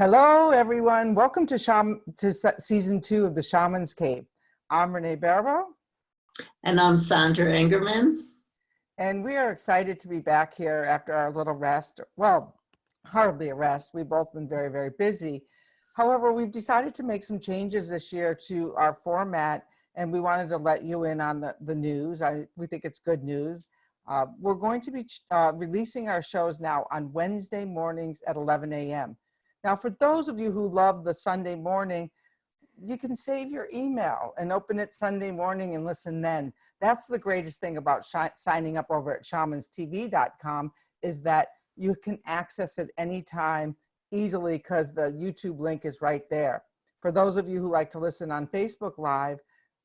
Hello, everyone. Welcome to season 2 of the Shamans Cave. I'm Renee Baribeau. And I'm Sandra Ingerman. And we are excited to be back here after our little rest. Well, hardly a rest. We've both been very, very busy. However, we've decided to make some changes this year to our format, and we wanted to let you in on the news. We think it's good news. We're going to be releasing our shows now on Wednesday mornings at 11 a.m. Now, for those of you who love the Sunday morning, you can save your email and open it Sunday morning and listen then. That's the greatest thing about signing up over at shamanstv.com is that you can access it anytime easily because the YouTube link is right there. For those of you who like to listen on Facebook Live,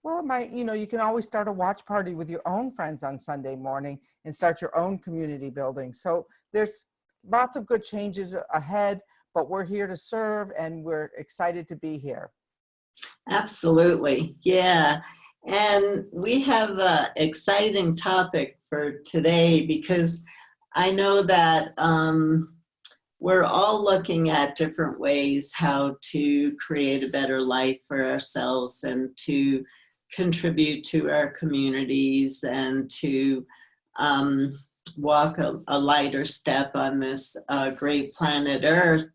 well, you can always start a watch party with your own friends on Sunday morning and start your own community building. So there's lots of good changes ahead, but we're here to serve and we're excited to be here. Absolutely, yeah. And we have an exciting topic for today because I know that we're all looking at different ways how to create a better life for ourselves and to contribute to our communities and to walk a lighter step on this great planet Earth.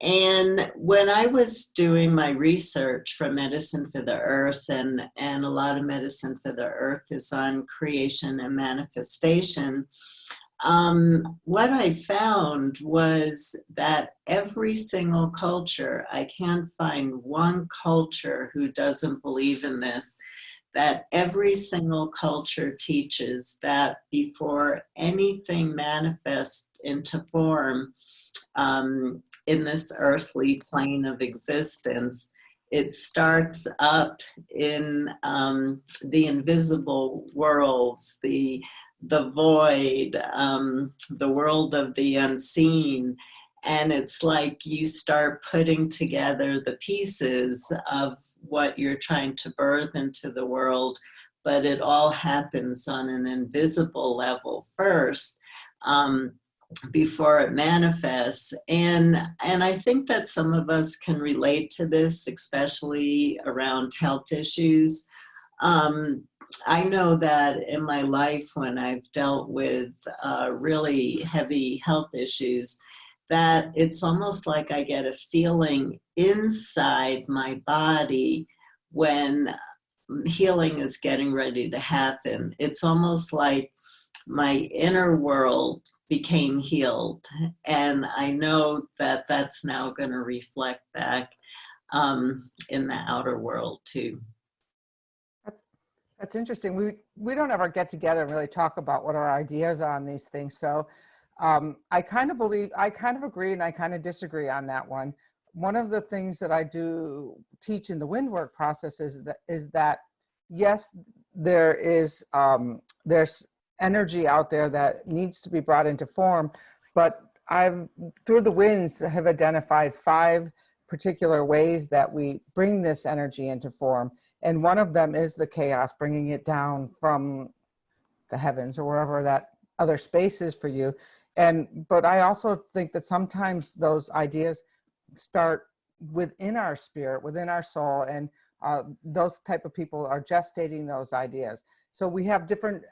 And when I was doing my research for Medicine for the Earth, and a lot of Medicine for the Earth is on creation and manifestation, what I found was that every single culture, I can't find one culture who doesn't believe in this, that every single culture teaches that before anything manifests into form in this earthly plane of existence, it starts up in the invisible worlds, the void, the world of the unseen. And it's like you start putting together the pieces of what you're trying to birth into the world, but it all happens on an invisible level first before it manifests. And I think that some of us can relate to this, especially around health issues. I know that in my life when I've dealt with really heavy health issues, that it's almost like I get a feeling inside my body when healing is getting ready to happen. It's almost like my inner world became healed, and I know that that's now going to reflect back in the outer world too. That's interesting. We don't ever get together and really talk about what our ideas are on these things. So I kind of agree and I kind of disagree on that one. One of the things that I do teach in the wind work process is that yes, there's energy out there that needs to be brought into form, but I've through the winds have identified 5 particular ways that we bring this energy into form. And one of them is the chaos, bringing it down from the heavens or wherever that other space is for you. But I also think that sometimes those ideas start within our spirit, within our soul, and those type of people are gestating those ideas. So we have different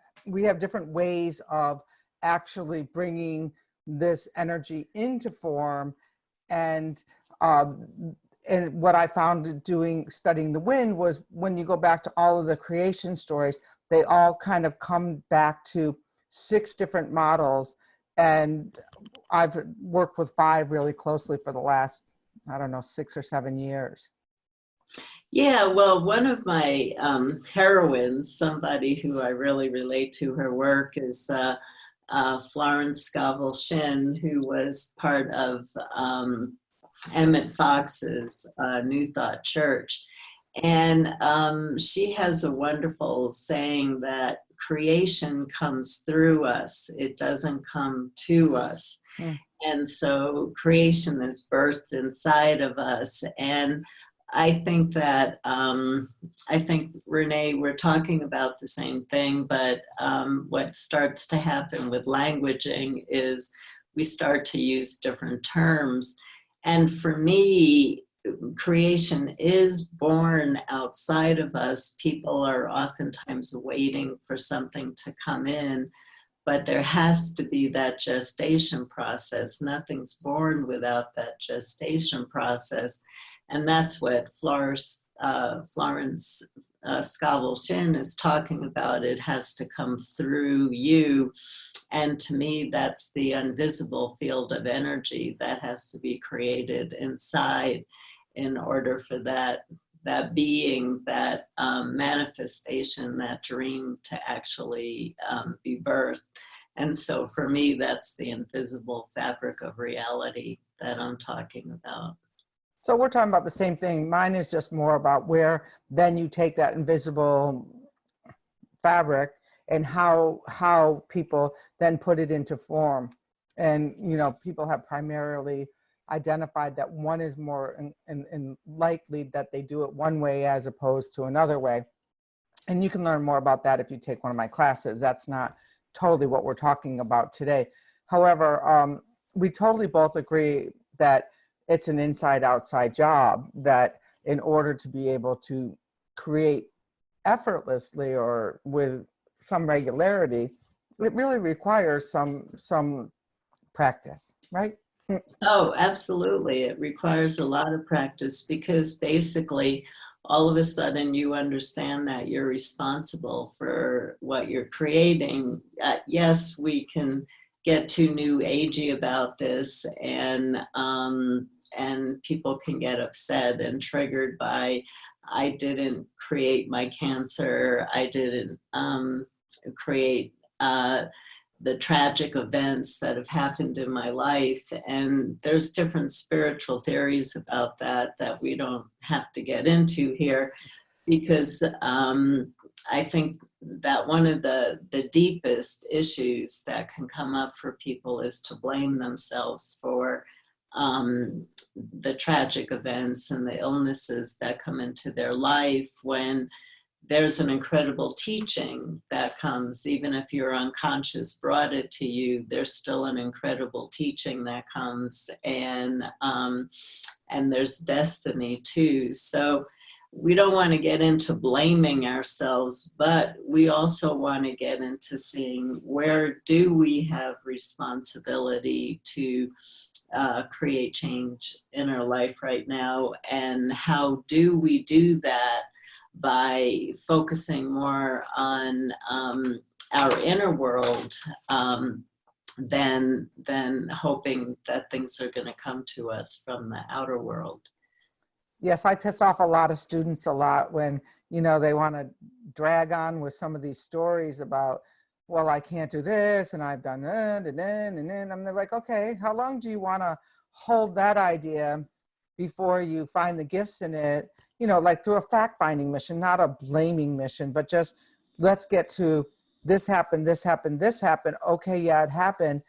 ways of actually bringing this energy into form. And what I found studying the wind was when you go back to all of the creation stories, they all kind of come back to 6 different models. And I've worked with 5 really closely for the last, 6 or 7 years. Yeah, well, one of my heroines, somebody who I really relate to her work, is Florence Scovel-Shinn, who was part of Emmett Fox's New Thought Church. And she has a wonderful saying that creation comes through us. It doesn't come to us. Mm. And so creation is birthed inside of us. And I think that, Renee, we're talking about the same thing, but what starts to happen with languaging is we start to use different terms. And for me, creation is born outside of us. People are oftentimes waiting for something to come in, but there has to be that gestation process. Nothing's born without that gestation process. And that's what Florence Scovel-Shinn is talking about. It has to come through you. And to me, that's the invisible field of energy that has to be created inside in order for that being, that manifestation, that dream to actually be birthed. And so for me, that's the invisible fabric of reality that I'm talking about. So we're talking about the same thing. Mine is just more about where then you take that invisible fabric and how people then put it into form. And, you know, people have primarily identified that one is more in likely that they do it one way as opposed to another way. And you can learn more about that if you take one of my classes. That's not totally what we're talking about today. However, we totally both agree that it's an inside-outside job, that in order to be able to create effortlessly or with some regularity, it really requires some practice, right? Oh, absolutely. It requires a lot of practice because basically all of a sudden you understand that you're responsible for what you're creating. Yes, we can get too new agey about this, and people can get upset and triggered by, I didn't create my cancer, I didn't create the tragic events that have happened in my life. And there's different spiritual theories about that we don't have to get into here, because I think that one of the deepest issues that can come up for people is to blame themselves for the tragic events and the illnesses that come into their life, when there's an incredible teaching that comes. Even if your unconscious brought it to you, there's still an incredible teaching that comes, and there's destiny too. So we don't want to get into blaming ourselves, but we also want to get into seeing where do we have responsibility to create change in our life right now, and how do we do that by focusing more on our inner world than hoping that things are going to come to us from the outer world. Yes, I piss off a lot of students a lot when, you know, they want to drag on with some of these stories about, well, I can't do this, and I've done that, and then I'm like, okay, how long do you want to hold that idea before you find the gifts in it? You know, like through a fact-finding mission, not a blaming mission, but just let's get to this happened, this happened, this happened. Okay, yeah, it happened,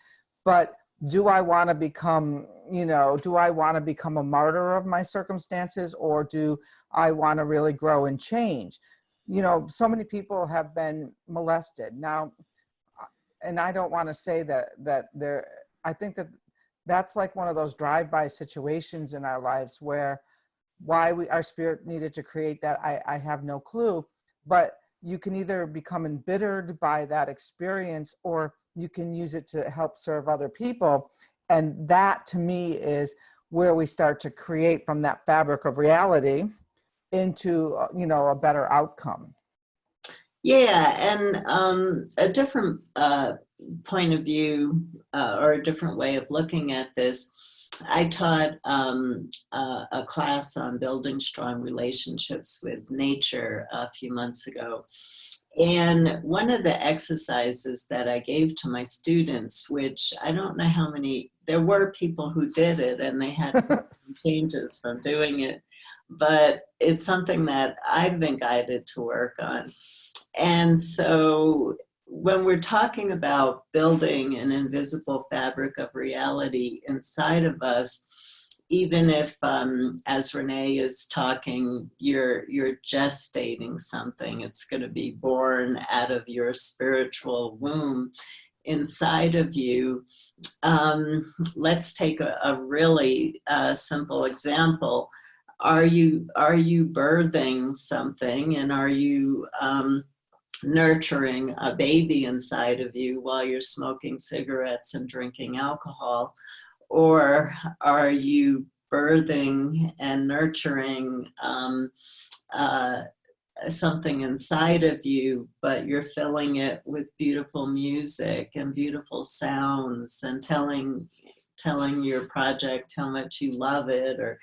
but do I want to become, you know, do I want to become a martyr of my circumstances, or do I want to really grow and change? You know, so many people have been molested now, and I don't want to say that they're, I think that that's like one of those drive-by situations in our lives where why our spirit needed to create that, I have no clue. But you can either become embittered by that experience, or you can use it to help serve other people. And that to me is where we start to create from that fabric of reality into, you know, a better outcome. Yeah, and a different point of view or a different way of looking at this. I taught a class on building strong relationships with nature a few months ago. And one of the exercises that I gave to my students, which I don't know how many, there were people who did it and they had changes from doing it, but it's something that I've been guided to work on. And so when we're talking about building an invisible fabric of reality inside of us, even if, as Renee is talking, you're gestating something, it's going to be born out of your spiritual womb. inside of you. Let's take a really simple example. Are you birthing something, and are you nurturing a baby inside of you while you're smoking cigarettes and drinking alcohol? Or are you birthing and nurturing something inside of you, but you're filling it with beautiful music and beautiful sounds, and telling your project how much you love it, or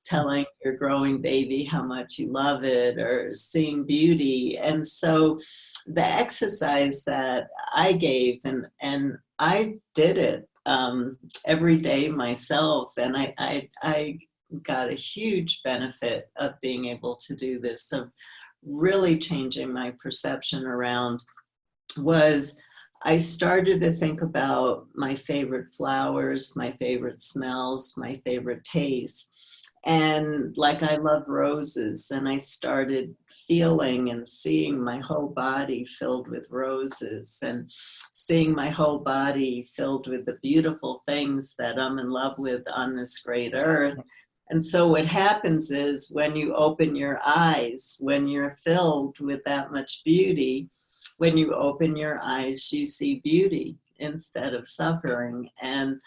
telling your growing baby how much you love it, or seeing beauty. And so the exercise that I gave, and I did it every day myself, and I got a huge benefit of being able to do this, of really changing my perception around, was I started to think about my favorite flowers, my favorite smells, my favorite tastes. And like, I love roses, and I started feeling and seeing my whole body filled with roses, and seeing my whole body filled with the beautiful things that I'm in love with on this great earth. And so what happens is, when you open your eyes, when you're filled with that much beauty, when you open your eyes, you see beauty instead of suffering. And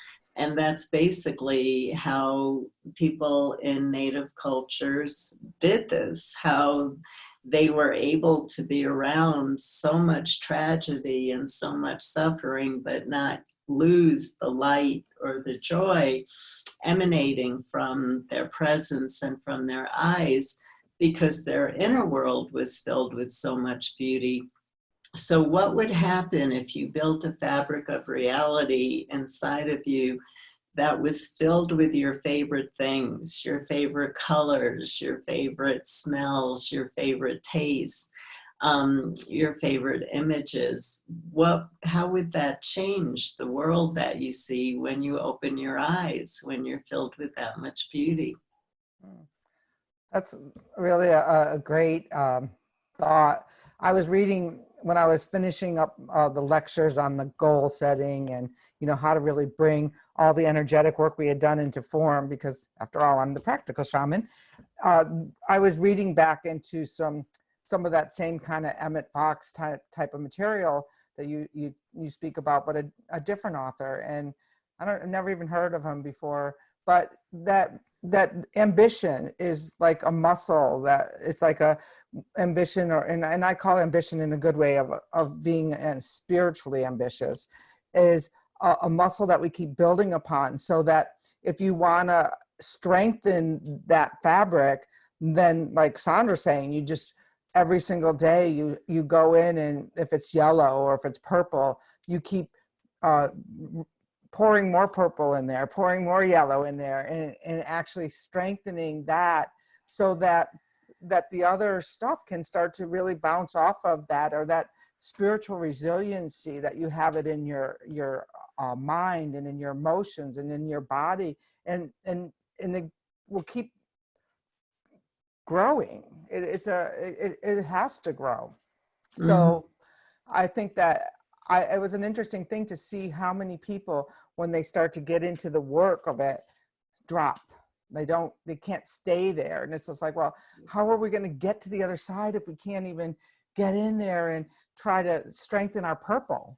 that's basically how people in Native cultures did this, how they were able to be around so much tragedy and so much suffering, but not lose the light or the joy emanating from their presence and from their eyes, because their inner world was filled with so much beauty. So what would happen if you built a fabric of reality inside of you that was filled with your favorite things, your favorite colors, your favorite smells, your favorite tastes, your favorite images? How would that change the world that you see when you open your eyes, when you're filled with that much beauty? That's really a great thought. I was reading when I was finishing up the lectures on the goal setting, and how to really bring all the energetic work we had done into form, because after all, I'm the practical shaman. I was reading back into some of that same kind of Emmett Fox type of material that you speak about, but a different author. And I've never even heard of him before, but that ambition is like a muscle, that it's like a ambition, and I call ambition in a good way, of being spiritually ambitious, is a muscle that we keep building upon, so that if you want to strengthen that fabric, then, like Sandra's saying, you just every single day you go in, and if it's yellow or if it's purple, you keep pouring more purple in there, pouring more yellow in there, and actually strengthening that, so that the other stuff can start to really bounce off of that, or that spiritual resiliency that you have it in your mind, and in your emotions, and in your body, and it will keep growing. It has to grow. So I think that it was an interesting thing to see how many people, when they start to get into the work of it, drop. They can't stay there. And it's just like, well, how are we going to get to the other side if we can't even get in there and try to strengthen our purple?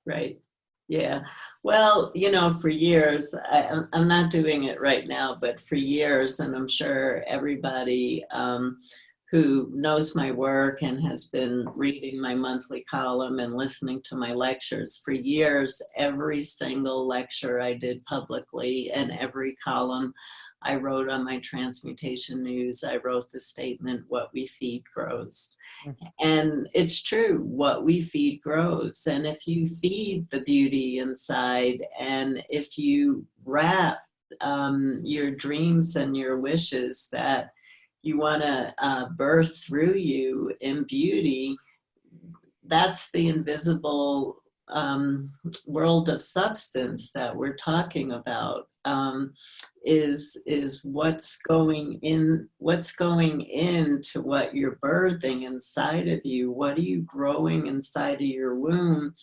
Right. Yeah. Well, for years, I'm not doing it right now, but for years, and I'm sure everybody who knows my work and has been reading my monthly column and listening to my lectures for years, every single lecture I did publicly, and every column I wrote on my Transmutation News, I wrote the statement, "What we feed grows." And it's true, what we feed grows. And if you feed the beauty inside, and if you wrap your dreams and your wishes that you want to birth through you in beauty, that's the invisible world of substance that we're talking about, is what's going into what you're birthing inside of you. What are you growing inside of your womb?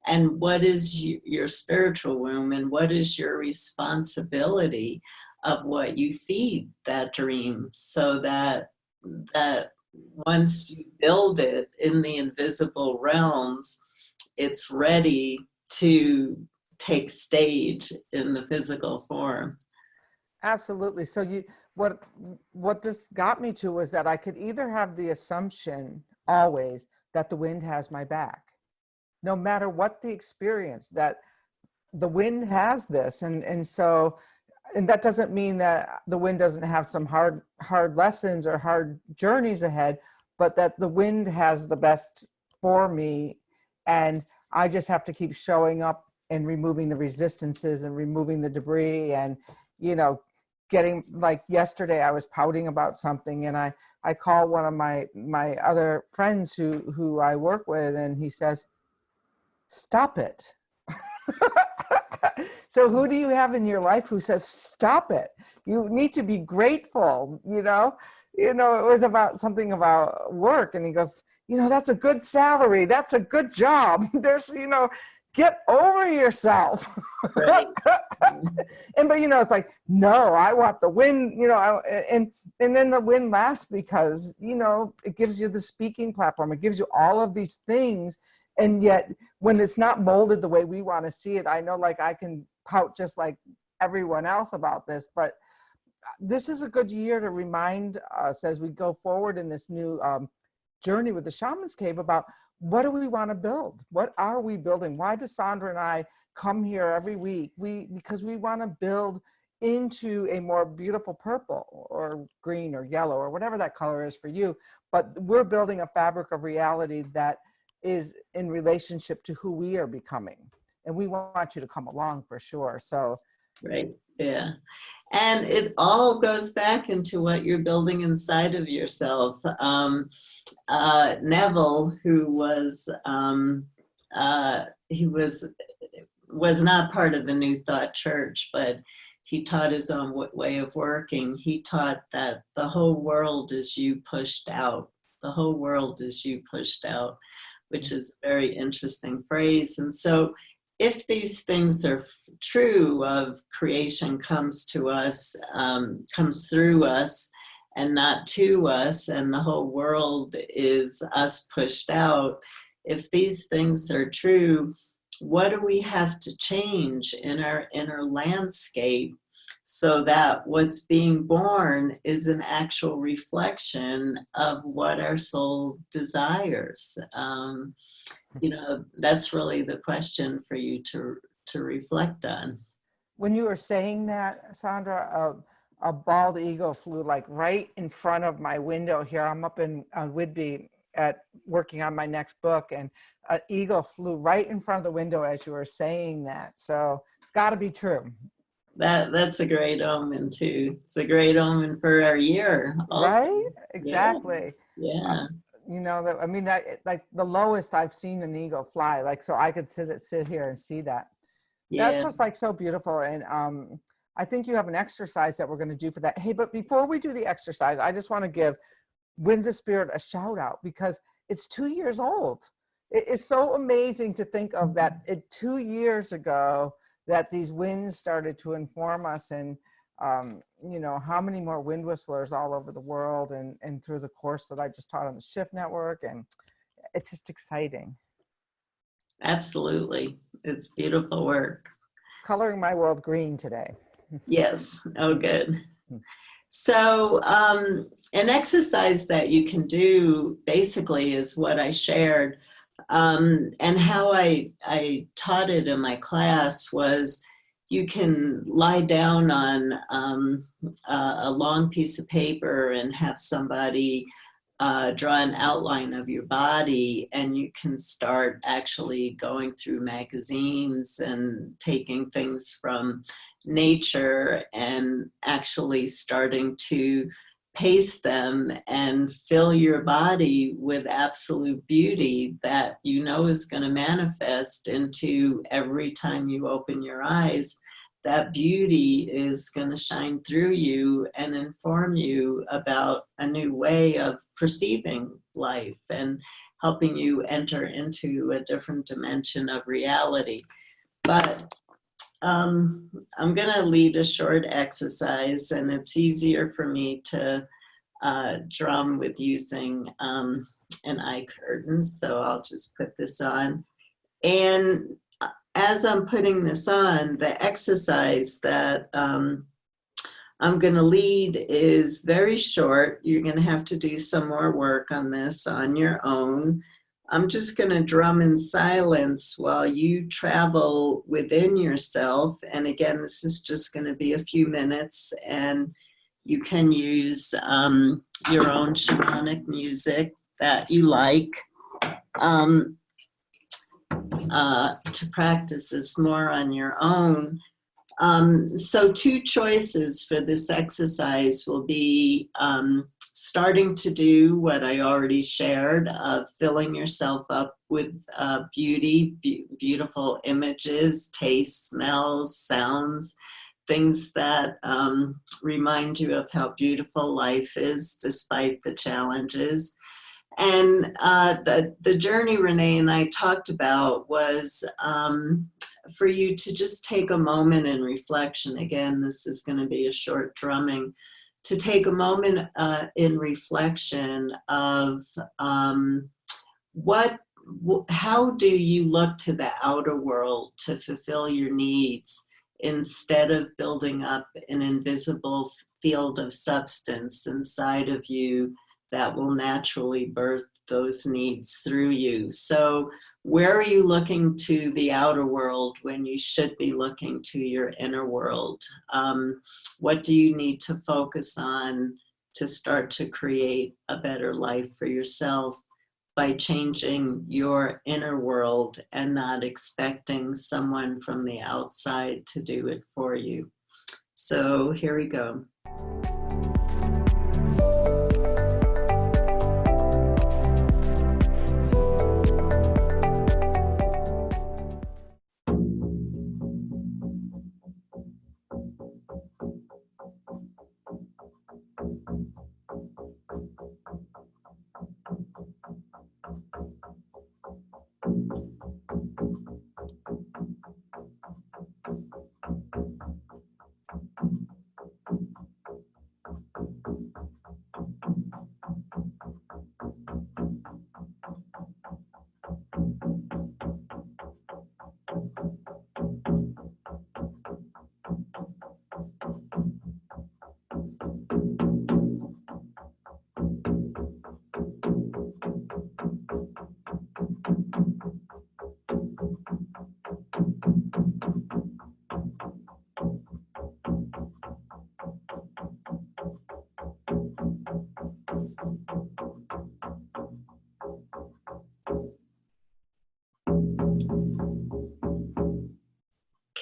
and what is your spiritual womb, and what is your responsibility of what you feed that dream, so that once you build it in the invisible realms, it's ready to take stage in the physical form. Absolutely. So what this got me to was that I could either have the assumption always that the wind has my back, no matter what the experience, that the wind has this. And that doesn't mean that the wind doesn't have some hard lessons or hard journeys ahead, but that the wind has the best for me. And I just have to keep showing up and removing the resistances and removing the debris, and, getting, like yesterday I was pouting about something, and I call one of my other friends who I work with, and he says, "Stop it." So who do you have in your life who says, "Stop it"? You need to be grateful, it was about something about work, and he goes, "That's a good salary. That's a good job. There's, get over yourself." Right. But it's like, no, I want the wind, and then the wind lasts because, it gives you the speaking platform. It gives you all of these things. And yet when it's not molded the way we want to see it, I know, like, I can pout just like everyone else about this, but this is a good year to remind us as we go forward in this new journey with the Shamans Cave about, what do we want to build? What are we building? Why do Sandra and I come here every week? Because we want to build into a more beautiful purple or green or yellow or whatever that color is for you. But we're building a fabric of reality that is in relationship to who we are becoming. And we want you to come along for sure. So, right. Yeah. And it all goes back into what you're building inside of yourself. Neville, who was, he was not part of the New Thought Church, but he taught his own way of working. He taught that the whole world is you pushed out. The whole world is you pushed out, which is a very interesting phrase. And so if these things are true, of creation comes to us, comes through us and not to us, and the whole world is us pushed out, if these things are true, what do we have to change in our inner landscape so that what's being born is an actual reflection of what our soul desires? That's really the question for you to reflect on. When you were saying that, Sandra, a bald eagle flew like right in front of my window here. I'm up in Whitby working on my next book, and an eagle flew right in front of the window as you were saying that. So it's got to be true. That's a great omen too. It's a great omen for our year also. Right? Exactly. Yeah. Like the lowest I've seen an eagle fly, like, so I could sit here and see that. Yeah. That's just like so beautiful. And I think you have an exercise that we're going to do for that. Hey, but before we do the exercise, I just want to give Winds of Spirit a shout out, because it's 2 years old. It is so amazing to think of that 2 years ago that these winds started to inform us, and how many more wind whistlers all over the world, and through the course that I just taught on the Shift Network, and it's just exciting. Absolutely. It's beautiful work. Coloring my world green today. Yes. Oh, good. So an exercise that you can do basically is what I shared. And how I taught it in my class was, you can lie down on a long piece of paper and have somebody draw an outline of your body, and you can start actually going through magazines and taking things from nature and actually starting to paste them and fill your body with absolute beauty that is going to manifest into every time you open your eyes, that beauty is going to shine through you and inform you about a new way of perceiving life and helping you enter into a different dimension of reality. But I'm going to lead a short exercise, and it's easier for me to drum with using an eye curtain. So I'll just put this on. And as I'm putting this on, the exercise that I'm going to lead is very short. You're going to have to do some more work on this on your own. I'm just going to drum in silence while you travel within yourself. And again, this is just going to be a few minutes, and you can use your own shamanic music that you like to practice this more on your own. So 2 choices for this exercise will be starting to do what I already shared of filling yourself up with beauty, beautiful images, tastes, smells, sounds, things that remind you of how beautiful life is despite the challenges. And the journey Renee and I talked about was for you to just take a moment in reflection. Again, this is going to be a short drumming. To take a moment in reflection of how do you look to the outer world to fulfill your needs instead of building up an invisible field of substance inside of you that will naturally birth those needs through you. So where are you looking to the outer world when you should be looking to your inner world? What do you need to focus on to start to create a better life for yourself by changing your inner world and not expecting someone from the outside to do it for you? So here we go.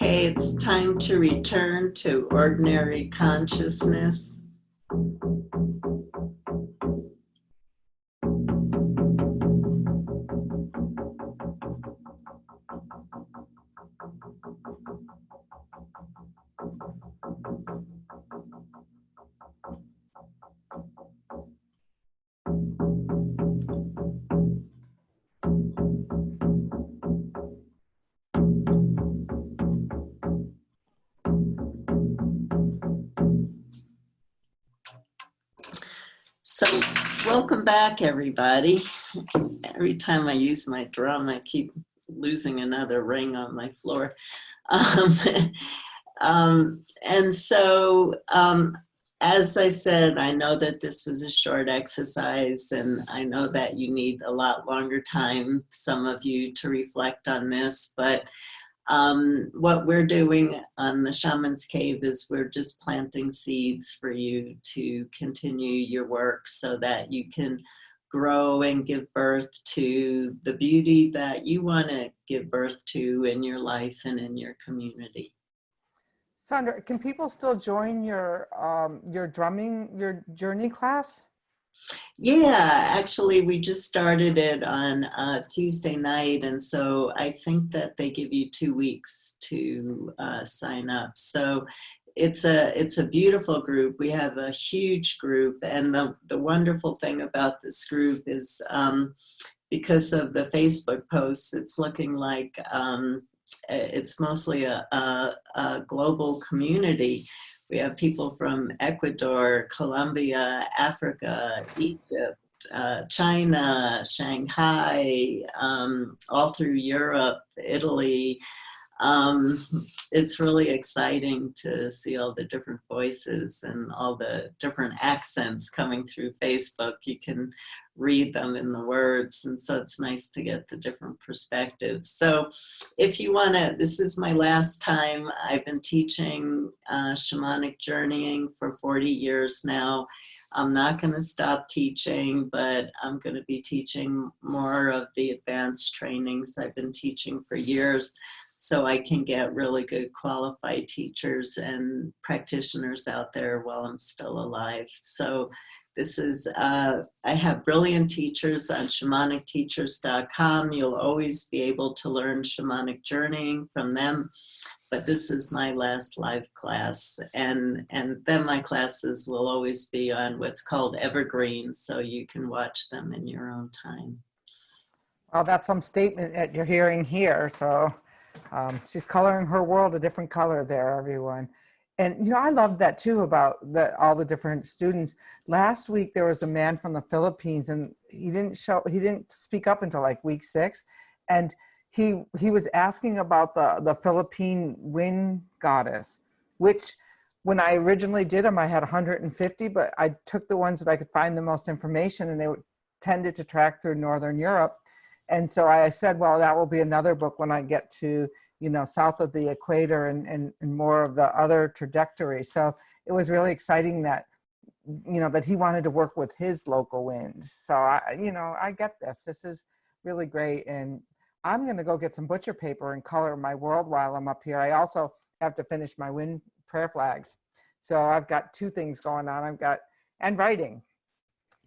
Okay, it's time to return to ordinary consciousness. So welcome back, everybody. Every time I use my drum, I keep losing another ring on my floor. As I said, I know that this was a short exercise, and I know that you need a lot longer time, some of you, to reflect on this, but what we're doing on the Shaman's Cave is we're just planting seeds for you to continue your work so that you can grow and give birth to the beauty that you want to give birth to in your life and in your community. Sandra, can people still join your drumming, your journey class? Yeah, actually, we just started it on Tuesday night, and so I think that they give you 2 weeks to sign up. So it's a beautiful group. We have a huge group, and the wonderful thing about this group is because of the Facebook posts, it's looking like it's mostly a global community. We have people from Ecuador, Colombia, Africa, Egypt, China, Shanghai, all through Europe, Italy. Um, it's really exciting to see all the different voices and all the different accents coming through Facebook. You can read them in the words, and so it's nice to get the different perspectives. So if you want to, this is my last time. I've been teaching shamanic journeying for 40 years now. I'm not going to stop teaching, but I'm going to be teaching more of the advanced trainings I've been teaching for years, so I can get really good qualified teachers and practitioners out there while I'm still alive. So this is, I have brilliant teachers on shamanicteachers.com. You'll always be able to learn shamanic journeying from them, but this is my last live class. And then my classes will always be on what's called evergreen, so you can watch them in your own time. Well, that's some statement that you're hearing here. So she's coloring her world a different color there, everyone. And, I love that too about all the different students. Last week, there was a man from the Philippines, and he didn't speak up until like week 6. And he was asking about the Philippine wind goddess, which when I originally did them, I had 150, but I took the ones that I could find the most information, and they tended to track through Northern Europe. And so I said, well, that will be another book when I get to, south of the equator and more of the other trajectory. So it was really exciting that, that he wanted to work with his local wind. So I get this. This is really great. And I'm going to go get some butcher paper and color my world while I'm up here. I also have to finish my wind prayer flags. So I've got 2 things going on. And writing.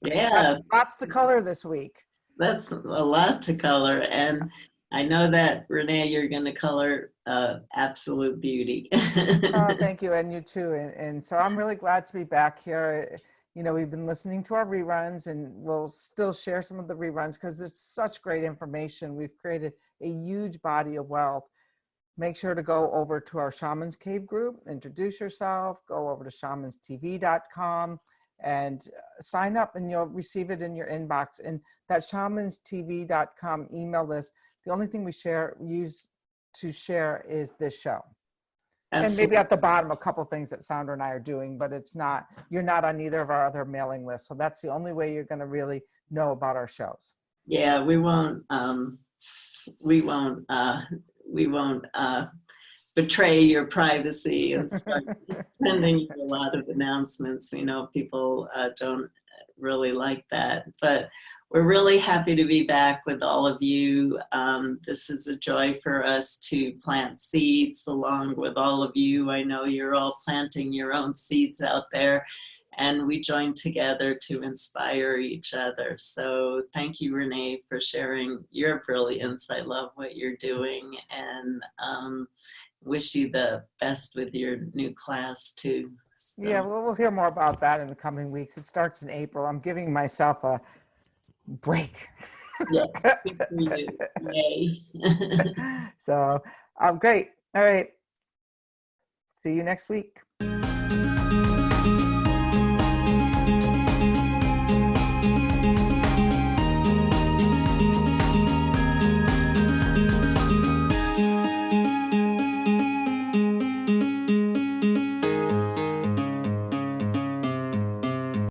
Yeah. Lots to color this week. That's a lot to color, and I know that, Renee, you're going to color absolute beauty. Oh, thank you, and you too. And so I'm really glad to be back here. We've been listening to our reruns, and we'll still share some of the reruns because there's such great information. We've created a huge body of wealth. Make sure to go over to our Shamans Cave group, introduce yourself, go over to shamanstv.com. and sign up, and you'll receive it in your inbox. And that shamanstv.com email list, the only thing we use to share is this show. Absolutely. And maybe at the bottom, a couple things that Sandra and I are doing, but you're not on either of our other mailing lists. So that's the only way you're going to really know about our shows. Yeah, we won't betray your privacy and start sending you a lot of announcements. We know people don't really like that, but we're really happy to be back with all of you. This is a joy for us to plant seeds along with all of you. I know you're all planting your own seeds out there, and we join together to inspire each other. So thank you, Renee, for sharing your brilliance. I love what you're doing, and wish you the best with your new class too. So. Yeah, well, we'll hear more about that in the coming weeks. It starts in April. I'm giving myself a break. Yes, good for you. Yay. So, great. All right. See you next week.